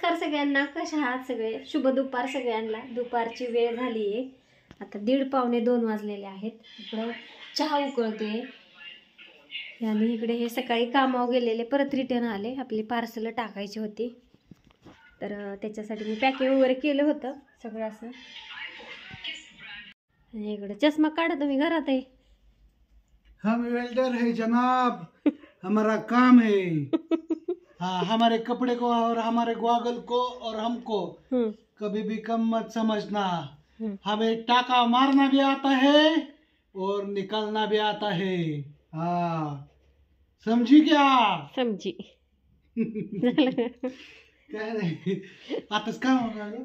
नमस्कार सगळ्यांना, कशा आहात सगळे? शुभ दुपार सगळ्यांना. दुपारची वेळ झाली आहे, आता 1:30-2 वाजलेले आहेत. इकडं चहा उकळते आणि इकडे हे सकाळी कामावर गेलेले परत रिटर्न आले, आपली पार्सल टाकायची होती, तर त्याच्यासाठी मी पॅकिंग वगैरे केलं होतं सगळं असं. आणि इकडे चष्मा काढा तुम्ही, घरात आहे. हम वेल्डर है जनाब, हमारा काम है. हाँ, हमारे कपड़े को और हमारे गॉगल को और हमको कभी भी कम मत समझना. हमें टाका मारना भी आता है और निकालना भी आता है. हाँ, समझी क्या? समजी. काय नाही, आताच काम होतं,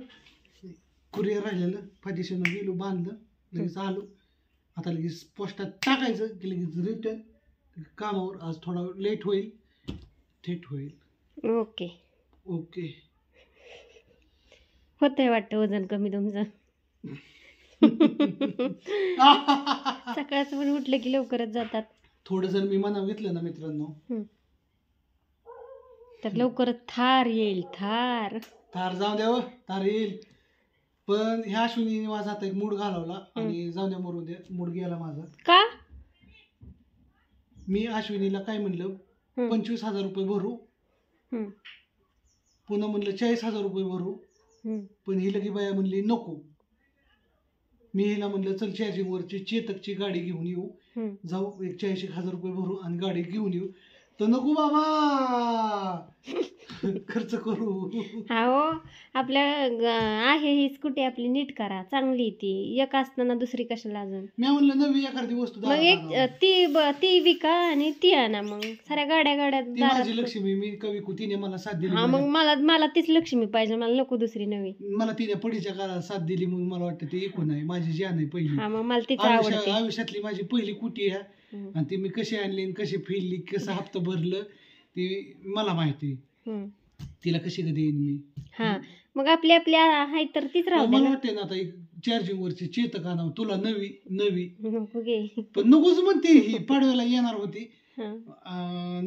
कुरिअर राहिलेलं, फायदेशीर गेलो, बांधलं, लगेच आलो. आता लगेच पोस्टात टाकायचं की लगेच रिटर्न कामावर. आज थोडा लेट होईल, थेट होईल. Okay okay. होतंय वाटतं वजन कमी तुमचं. सकाळचं पण उठलं की लवकरच जातात. थोडं जर मी मनावर घेतलं ना मित्रांनो, तर लवकरच थार येईल. थार जाऊ द्या, थार येईल. पण ह्या अश्विनी माझा आता एक मूड घालवला आणि जाऊ द्या, मरू द्या, मूड गेला माझा. का? मी अश्विनीला काय म्हणलं, 25,000 रुपये भरू, पुन्हा म्हणलं 40,000 रुपये भरू, पण ही लगी बाया म्हणली नको. मी हिला म्हणलं चल चार्जिंग वरची चेतकची गाडी घेऊन येऊ, जाऊ 40,000 रुपये भरू आणि गाडी घेऊन येऊ. तर नको बाबा, खर्च करू. हो, आपल्या आहे ही स्कूटी आपली, नीट करा, चांगली. ती एक असताना दुसरी कशाला अजून. मी म्हणलं नवी एखादी वस्तू मग एक ती विका आणि ती आणा. मग साऱ्या गाड्या माझी लक्ष्मी, मी कवी तिने मला साथ दिली. हा, मग मला तीच लक्ष्मी पाहिजे, मला नको दुसरी नवी. मला तिने पडीच्या काळात साथ दिली म्हणून मला वाटतं ती एकूण आहे, माझी जान आहे पहिली. हा, मग मला तीच आवडते. आयुष्यातली माझी पहिली कुटी आहे आणि ती मी कशी आणली, कशी फिरली, कसं हप्ता भरलं ती मला माहिती. तिला कशी कधी येईन मी. हा, मग आपल्या आहे तर तीच राहू. मला वाटते ना आता चार्जिंग वरची चेतक आणावं तुला नवी. नको घे, पण नकोच म्हणते, ही पाडव्याला येणार होती,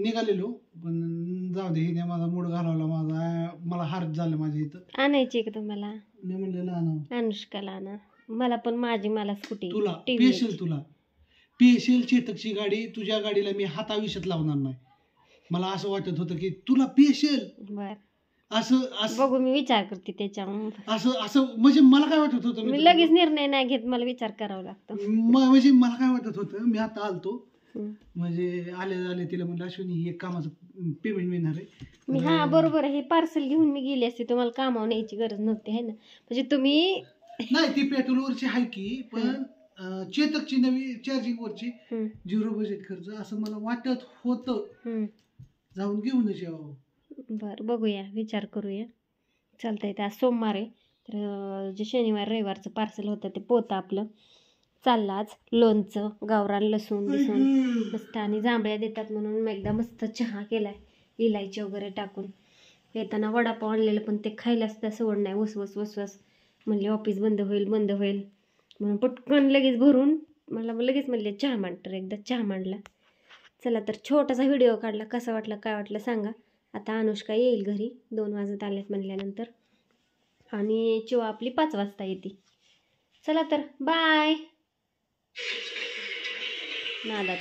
निघालेलो, पण जाऊ दे, हिने माझा मूड घालवला. मला हार्ट झालं माझ्या इथं. आणायची का तुम्हाला? मी म्हणलेलं आणावं. अनुष्काला आणा. मला पण मला स्कूटी तुला पेशल चेतकची गाडी, तुझ्या गाडीला मी हात आयुष्यात लावणार नाही. मला असं वाटत होतं की तुला पेशल. बर, असं बघू, मी विचार करते त्याच्या. असं म्हणजे मला काय वाटत होतं, मी लगेच निर्णय नाही घेत, मला विचार करावा लागतो. म्हणजे मला काय वाटत होतं, मी आता आलतो, म्हणजे आले तिला म्हणलं अश्विनी ही एक कामाचं पेमेंट मिळणार आहे. हा, बरोबर आहे. हे पार्सल घेऊन मी गेले असते, तुम्हाला कामावर न्यायची गरज नव्हती, है ना. म्हणजे तुम्ही नाही, ती पेट्रोलवरची आहे की, पण चेतकची नवी चार्जिंग वरची 0 बजेट खर्च असं मला वाटत होतं. जाऊन घेऊनच यावं. बरं, बघूया, विचार करूया. चालतंय. आज सोमवार आहे, तर जे शनिवार रविवारचं पार्सल होतं ते पोतं आपलं चाललं. आज लोणचं, गावरान लसूण मस्त आणि जांभळ्या देतात म्हणून मी एकदा मस्त चहा केलाय, इलायची वगैरे टाकून. येताना वडापाव आणलेलं, पण ते खायला सुद्धा सवड नाही, वसवस म्हणले ऑफिस बंद होईल म्हणून पटकन लगेच भरून मला लगेच म्हणले चहा मांड, तर एकदा चहा मांडला. चला, तर छोटासा व्हिडिओ काढला, कसा वाटला काय वाटलं सांगा. आता अनुष्का येईल घरी, 2 वाजत आलेत म्हणल्यानंतर, आणि चिवा आपली 5 वाजता येते. चला तर, बाय. नादात